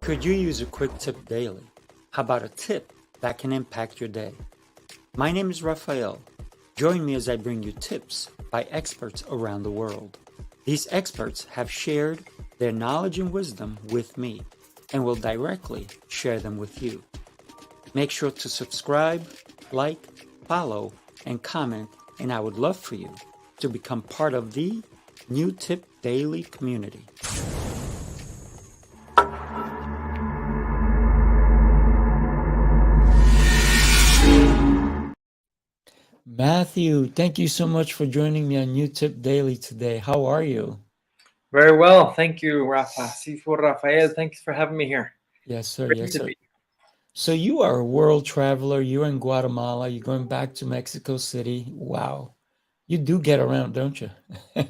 Could you use a quick tip daily? How about a tip that can impact your day? My name is Rafael. Join me as I bring you tips by experts around the world. These experts have shared their knowledge and wisdom with me and will directly share them with you. Make sure to subscribe, like, follow, and comment, and I would love for you to become part of the New Tip Daily community. Matthew, thank you so much for joining me on New Tip Daily today. How are you? Very well. Thank you, Rafa. Sifu Rafael, thanks for having me here. Yes, sir. Great Yes, to sir. be So you are a world traveler. You're in Guatemala. You're going back to Mexico City. Wow. You do get around, don't you? I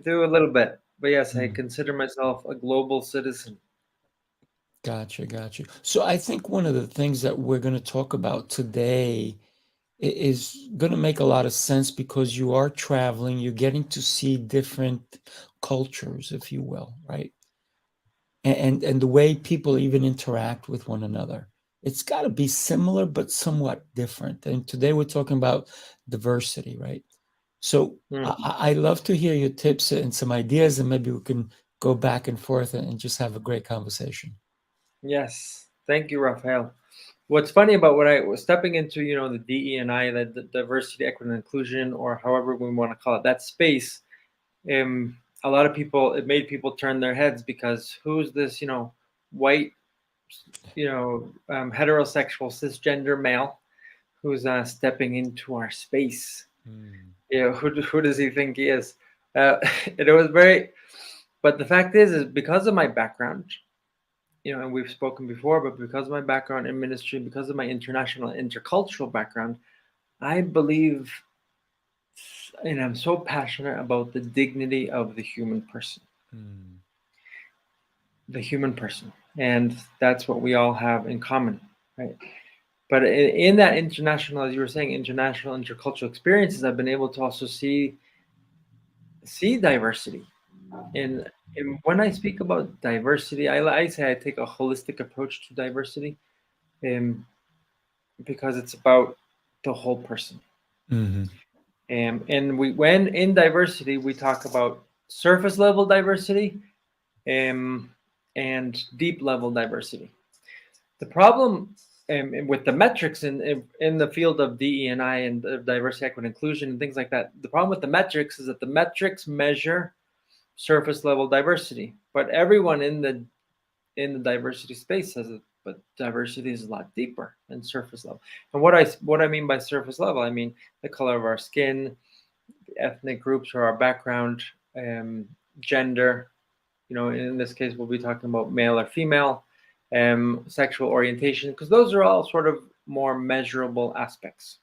do a little bit, but yes, I Mm. consider myself a global citizen. Gotcha. So I think one of the things that we're going to talk about today is going to make a lot of sense because you are traveling, you're getting to see different cultures, if you will, right? And the way people even interact with one another. It's got to be similar, but somewhat different. And today we're talking about diversity, right? So Mhm. I love to hear your tips and some ideas, and maybe we can go back and forth and just have a great conversation. Yes, thank you, Rafael. What's funny about what I was stepping into, the DE&I, the diversity, equity, and inclusion, or however we want to call it, that space. A lot of people, it made people turn their heads because who's this, white, heterosexual cisgender male who's stepping into our space? Mm. Who does he think he is? It was very, but the fact is because of my background, and we've spoken before, but because of my background in ministry, because of my international intercultural background, I believe, and I'm so passionate about the dignity of the human person, Mm. the human person, and that's what we all have in common, right? But in that international, as you were saying, international intercultural experiences, I've been able to also see diversity. And when I speak about diversity, I say I take a holistic approach to diversity, um, because it's about the whole person. Mhm. And when in diversity, we talk about surface level diversity, um, and deep level diversity. The problem, with the metrics in the field of DE&I and diversity, equity, inclusion, and things like that, the problem with the metrics is that the metrics measure surface level diversity, but everyone in the diversity space says it. But diversity is a lot deeper than surface level. And what I mean by surface level, I mean the color of our skin, the ethnic groups or our background, gender. In this case, we'll be talking about male or female, sexual orientation, because those are all sort of more measurable aspects.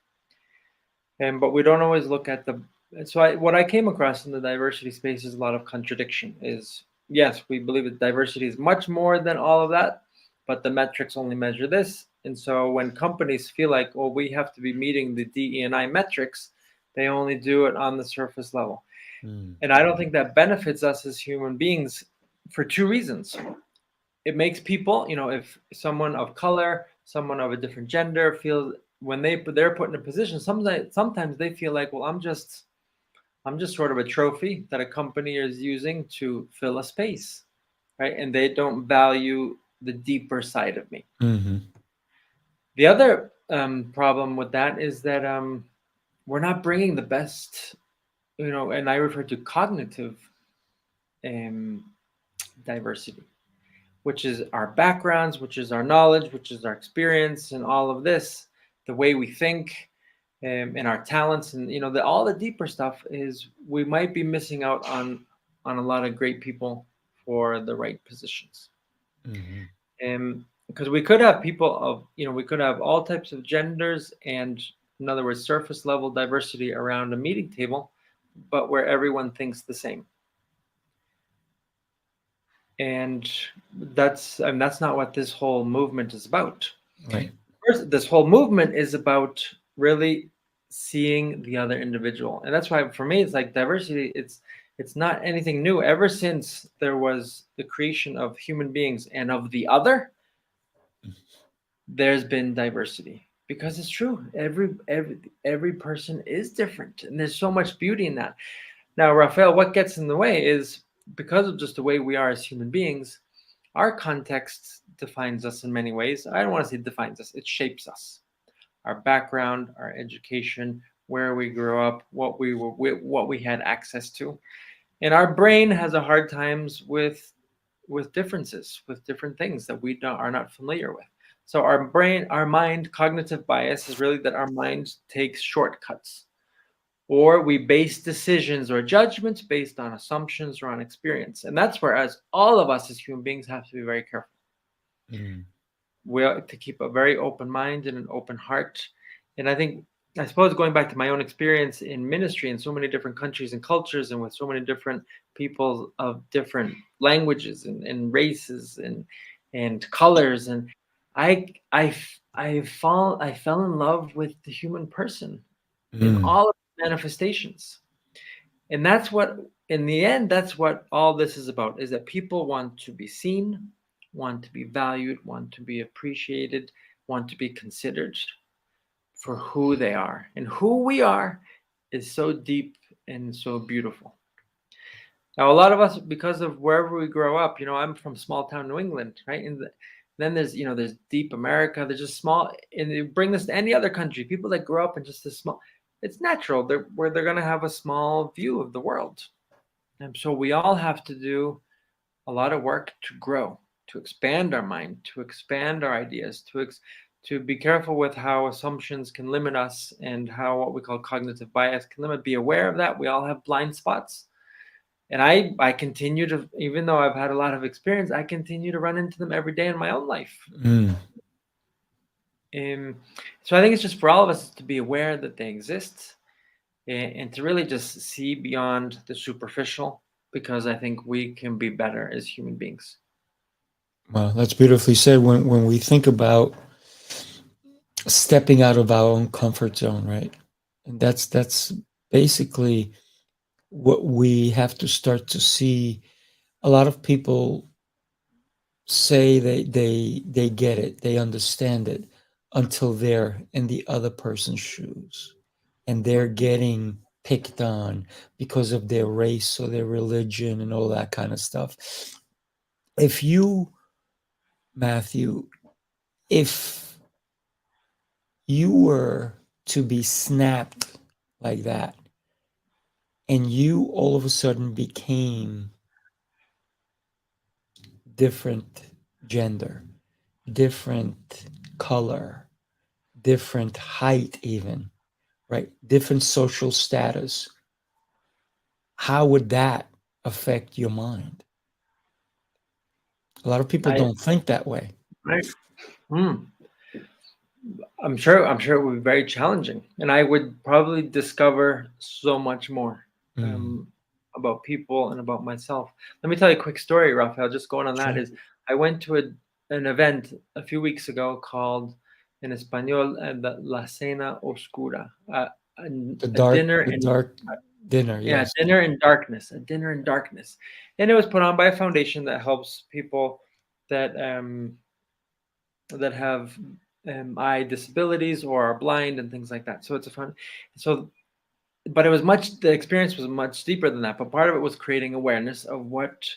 But we don't always look at the. So what I came across in the diversity space is a lot of contradiction. Is yes, we believe that diversity is much more than all of that, but the metrics only measure this. And so when companies feel like, well, we have to be meeting the DE&I metrics, they only do it on the surface level. Mm. And I don't think that benefits us as human beings for two reasons. It makes people, if someone of color, someone of a different gender feels when they're put in a position, sometimes they feel like, well, I'm just sort of a trophy that a company is using to fill a space, right? And they don't value the deeper side of me. Mhm. The other problem with that is that we're not bringing the best, and I refer to cognitive um, diversity, which is our backgrounds, which is our knowledge, which is our experience, and all of this, the way we think, and our talents, and all the deeper stuff is we might be missing out on a lot of great people for the right positions. Mhm. Because we could have people of, we could have all types of genders and, in other words, surface level diversity around a meeting table, but where everyone thinks the same. And that's not what this whole movement is about. Right. First, this whole movement is about really seeing the other individual, and that's why for me it's like diversity. It's not anything new. Ever since there was the creation of human beings and of the other, there's been diversity. Because it's true. Every person is different, and there's so much beauty in that. Now, Raphael, what gets in the way is because of just the way we are as human beings, our context defines us in many ways. I don't want to say defines us, it shapes us. Our background, our education, where we grew up, what we had access to. And our brain has a hard times with differences, with different things that we are not familiar with. So our mind, cognitive bias is really that our mind takes shortcuts, or we base decisions or judgments based on assumptions or on experience. And that's where, as all of us as human beings, have to be very careful. Mm. We have to keep a very open mind and an open heart. And I suppose going back to my own experience in ministry in so many different countries and cultures, and with so many different people of different languages and races and colors, and I fell in love with the human person in Mm. all of its manifestations. And that's what, in the end, that's what all this is about, is that people want to be seen, want to be valued, want to be appreciated, want to be considered for who they are. And who we are is so deep and so beautiful. Now, a lot of us, because of wherever we grow up, I'm from small town New England, right? Then there's deep America. There's just small, and you bring this to any other country. People that grow up in just a small, it's natural. They're going to have a small view of the world, and so we all have to do a lot of work to grow, to expand our mind, to expand our ideas, to be careful with how assumptions can limit us, and how what we call cognitive bias can limit. Be aware of that. We all have blind spots. And I continue to, even though I've had a lot of experience, I continue to run into them every day in my own life. Mm. So I think it's just for all of us to be aware that they exist, and to really just see beyond the superficial, because I think we can be better as human beings. Well, that's beautifully said. When we think about stepping out of our own comfort zone, right? And that's basically what we have to start to see. A lot of people say they get it, they understand it, until they're in the other person's shoes and they're getting picked on because of their race or their religion and all that kind of stuff. If you, Matthew, if you were to be snapped like that and you all of a sudden became different gender, different color, different height, even, right? Different social status, how would that affect your mind? A lot of people I don't think that way. right. Hmm. I'm sure it would be very challenging, and I would probably discover so much more Mm. um, about people and about myself. Let me tell you a quick story, Raphael. Just going on that Sure. is, I went to an event a few weeks ago called, in Espanol, the La Cena Oscura, a dinner The in dark dinner, yeah, yes. dinner in darkness, a dinner in darkness, and it was put on by a foundation that helps people that that have eye disabilities or are blind and things like that. So it's a fun. So, but the experience was much deeper than that. But part of it was creating awareness of what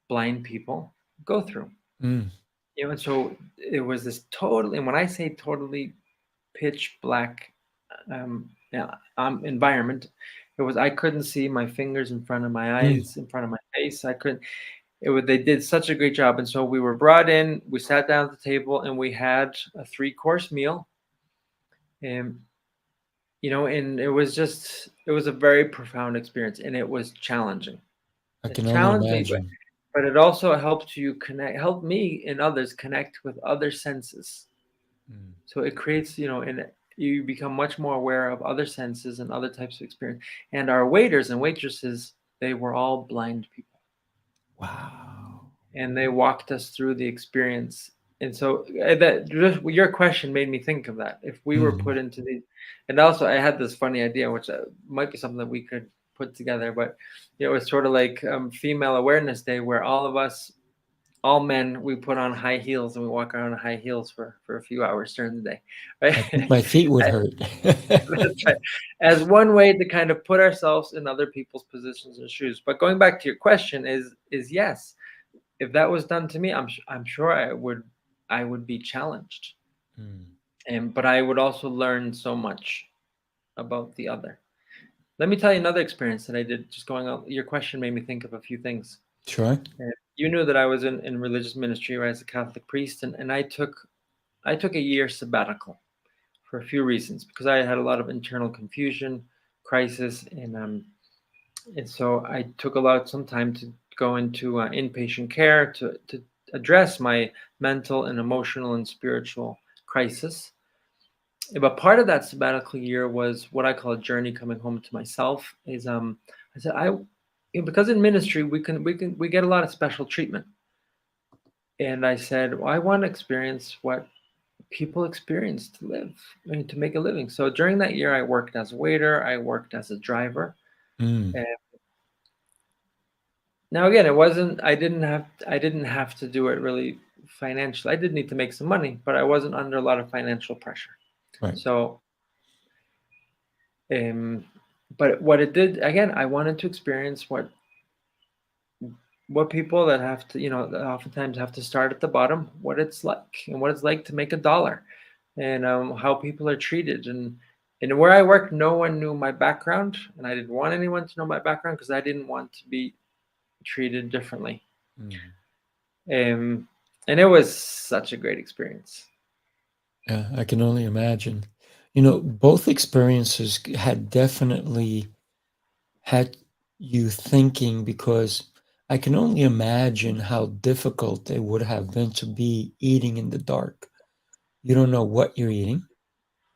blind people go through. Mm. And so it was this totally, and when I say totally pitch black environment, I couldn't see my fingers in front of my Mm. eyes, in front of my face. I couldn't. They did such a great job, and so we were brought in. We sat down at the table, and we had a 3-course meal. And and it was a very profound experience, and it was challenging. I It can only challenged me, imagine. but it also helped me and others connect with other senses. Mm. So it creates, and you become much more aware of other senses and other types of experience. And our waiters and waitresses, they were all blind people, Wow. and they walked us through the experience. And so your question made me think of that. If we were Mm. put into and also I had this funny idea, which might be something that we could put together, but it was sort of like Female Awareness Day, where all of us, all men, we put on high heels and we walk around in high heels for a few hours during the day, right? I think my feet would hurt. That's right. As one way to kind of put ourselves in other people's positions and shoes. But going back to your question is yes, if that was done to me, I'm sure I would be challenged. But I would also learn so much about the other. Let me tell you another experience that I did just going on. Your question made me think of a few things. Sure. You knew that I was in religious ministry, right, as a Catholic priest, and I took a year sabbatical for a few reasons, because I had a lot of internal confusion, crisis, and so I took some time to go into inpatient care to address my mental and emotional and spiritual crisis. But part of that sabbatical year was what I call a journey coming home to myself. Is I said because in ministry we get a lot of special treatment, and I said, well, I want to experience what people experience to live, I mean, to make a living. So during that year, I worked as a waiter, I worked as a driver. And now again, it wasn't. I didn't have to do it really financially. I did need to make some money, but I wasn't under a lot of financial pressure. Right. So, but what it did, again, I wanted to experience what people that have to, that oftentimes have to start at the bottom, what it's like, and what it's like to make $1, and how people are treated. And where I worked, no one knew my background, and I didn't want anyone to know my background because I didn't want to be treated differently. And it was such a great experience. Yeah, I can only imagine. Both experiences had definitely had you thinking, because I can only imagine how difficult it would have been to be eating in the dark. You don't know what you're eating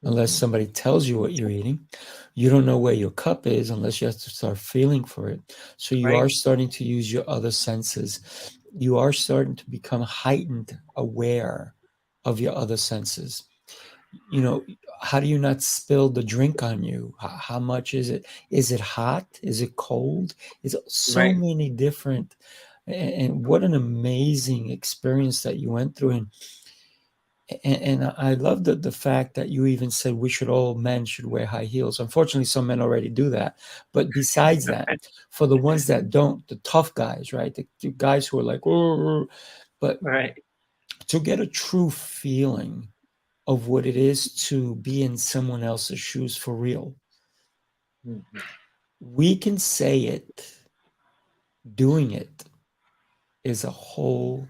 unless somebody tells you what you're eating. You don't know where your cup is unless you have to start feeling for it. So you Right. are starting to use your other senses. You are starting to become heightened aware of your other senses. How do you not spill the drink on you? How much is it? Is it hot? Is it cold? It's so Right. many different, and what an amazing experience that you went through. And I love the fact that you even said men should wear high heels. Unfortunately, some men already do that. But besides that, for the ones that don't, the tough guys, right? The guys who are like, oh, but Right. to get a true feeling of what it is to be in someone else's shoes for real. We can say it. Doing it is a whole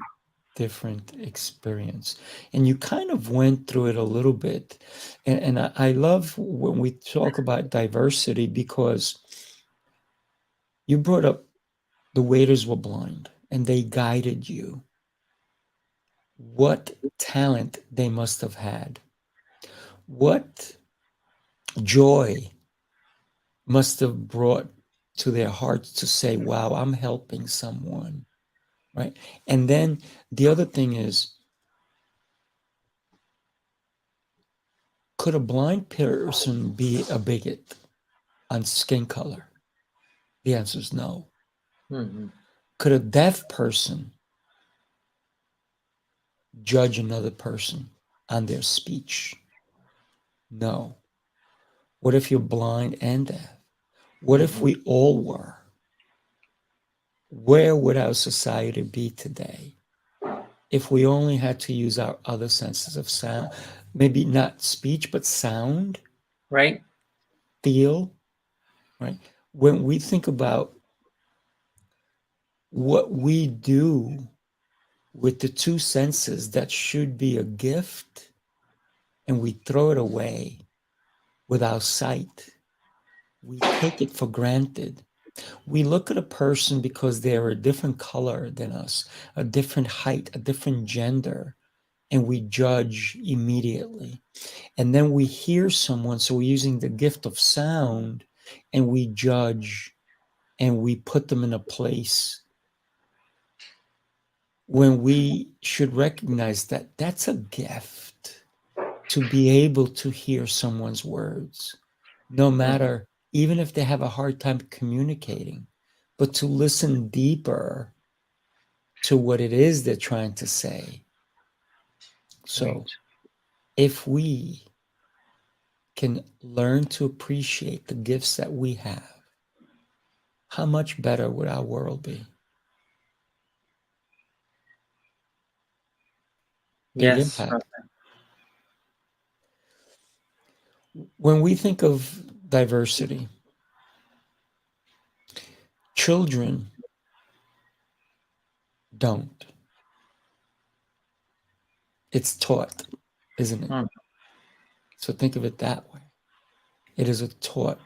different experience. And you kind of went through it a little bit. And I love when we talk about diversity, because you brought up the waiters were blind and they guided you. What talent they must have had. What joy must have brought to their hearts to say, wow, I'm helping someone, right? And then the other thing is, could a blind person be a bigot on skin color? The answer is no. Could a deaf person judge another person on their speech? No. What if you're blind and deaf? What if we all were? Where would our society be today if we only had to use our other senses of sound? Maybe not speech, but sound, Right. feel, right? When we think about what we do with the two senses that should be a gift, and we throw it away with our sight, we take it for granted. We look at a person because they're a different color than us, a different height, a different gender, and we judge immediately. And then we hear someone, so we're using the gift of sound, and we judge, and we put them in a place when we should recognize that that's a gift, to be able to hear someone's words, no matter even if they have a hard time communicating, but to listen deeper to what it is they're trying to say. So Right. if we can learn to appreciate the gifts that we have, how much better would our world be? Big Yes. impact. When we think of diversity, children don't. It's taught, isn't it? Mm. So think of it that way. It is a taught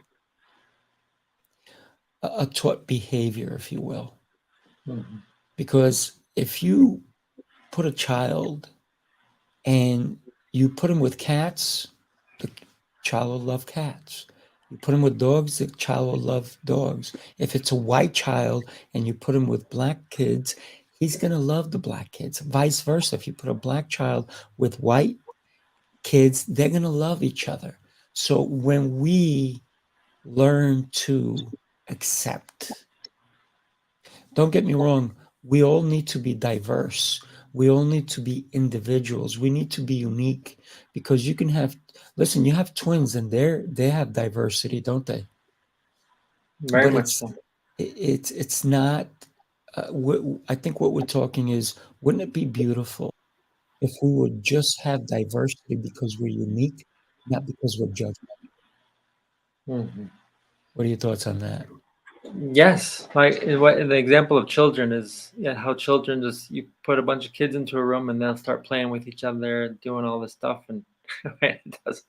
behavior, if you will. Mhm. Because if you put a child and you put him with cats, the child will love cats. You put him with dogs, the child will love dogs. If it's a white child and you put him with black kids, he's going to love the black kids. Vice versa. If you put a black child with white kids, they're going to love each other. So when we learn to accept, don't get me wrong, we all need to be diverse. We all need to be individuals. We need to be unique because you can have, listen, you have twins and they have diversity, don't they? Very But much so. it's not. I think what we're talking is, wouldn't it be beautiful if we would just have diversity because we're unique, not because we're judgmental? Mhm. What are your thoughts on that? Yes, like what the example of children is, yeah, how children just you put a bunch of kids into a room and they'll start playing with each other, doing all this stuff, and it does,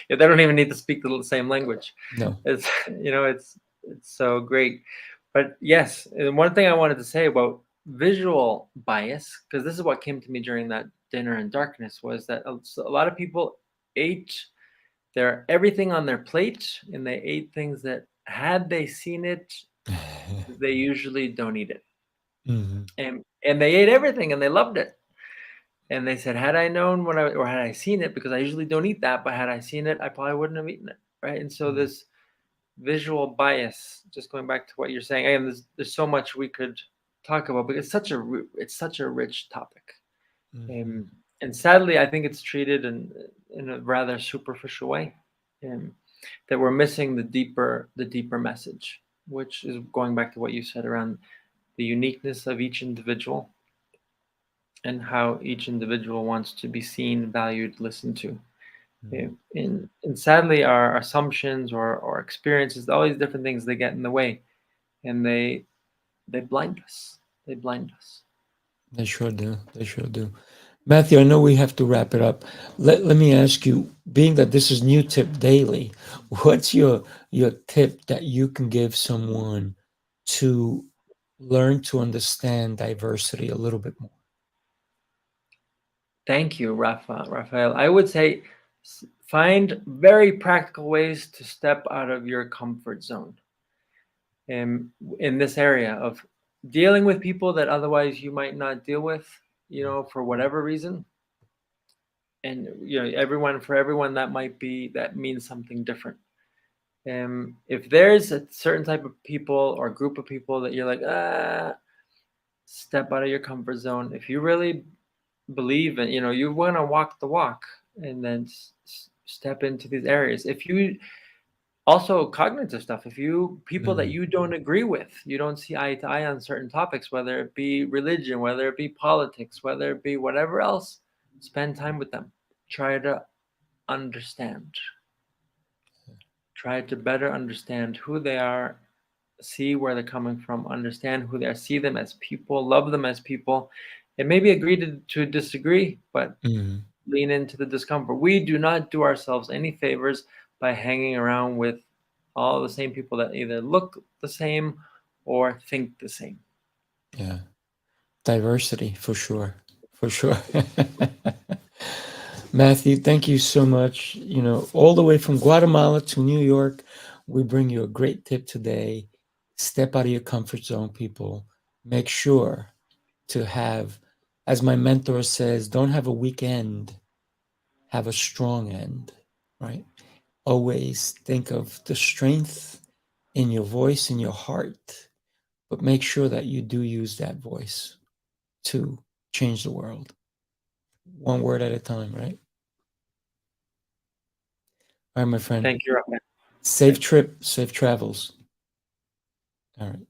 yeah, they don't even need to speak the same language. No. It's it's so great. But yes, and one thing I wanted to say about visual bias, because this is what came to me during that dinner in darkness, was that a lot of people ate everything on their plate, and they ate things that had they seen it, they usually don't eat it. Mhm. And they ate everything and they loved it. And they said, had I known what or had I seen it, because I usually don't eat that, but had I seen it, I probably wouldn't have eaten it. Right. And so Mm. this visual bias, just going back to what you're saying, and there's so much we could talk about, because it's such a rich topic. Mhm. Um, and sadly, I think it's treated in a rather superficial way. Um, that we're missing the deeper message, which is going back to what you said around the uniqueness of each individual and how each individual wants to be seen, valued, listened to. Mhm. And sadly, our assumptions or experiences, all these different things, they get in the way, and they blind us. They blind us. They sure do. They sure do. Matthew, I know we have to wrap it up. Let me ask you, being that this is New Tip Daily, what's your tip that you can give someone to learn to understand diversity a little bit more? Thank you, Raphael. I would say find very practical ways to step out of your comfort zone in this area of dealing with people that otherwise you might not deal with, for whatever reason. And for everyone that means something different. If there's a certain type of people or group of people that you're like, step out of your comfort zone. If you really believe in, you want to walk the walk, and then step into these areas. If you also cognitive stuff, if you people that Mm, you don't agree with, you don't see eye to eye on certain topics, whether it be religion, whether it be politics, whether it be whatever else, spend time with them. Try to understand. Try to better understand who they are, see where they're coming from, understand who they are, see them as people, love them as people, and maybe agree to disagree, but mm, lean into the discomfort. We do not do ourselves any favors by hanging around with all the same people that either look the same or think the same. yeah. Diversity, for sure. For sure. Matthew, thank you so much. All the way from Guatemala to New York, we bring you a great tip today. Step out of your comfort zone, people. Make sure to have, as my mentor says, don't have a weekend, have a strong end, right? Always think of the strength in your voice, in your heart, but make sure that you do use that voice to change the world. One word at a time, right? All right, my friend. Thank you, Rafael. Safe trip, safe travels. All right.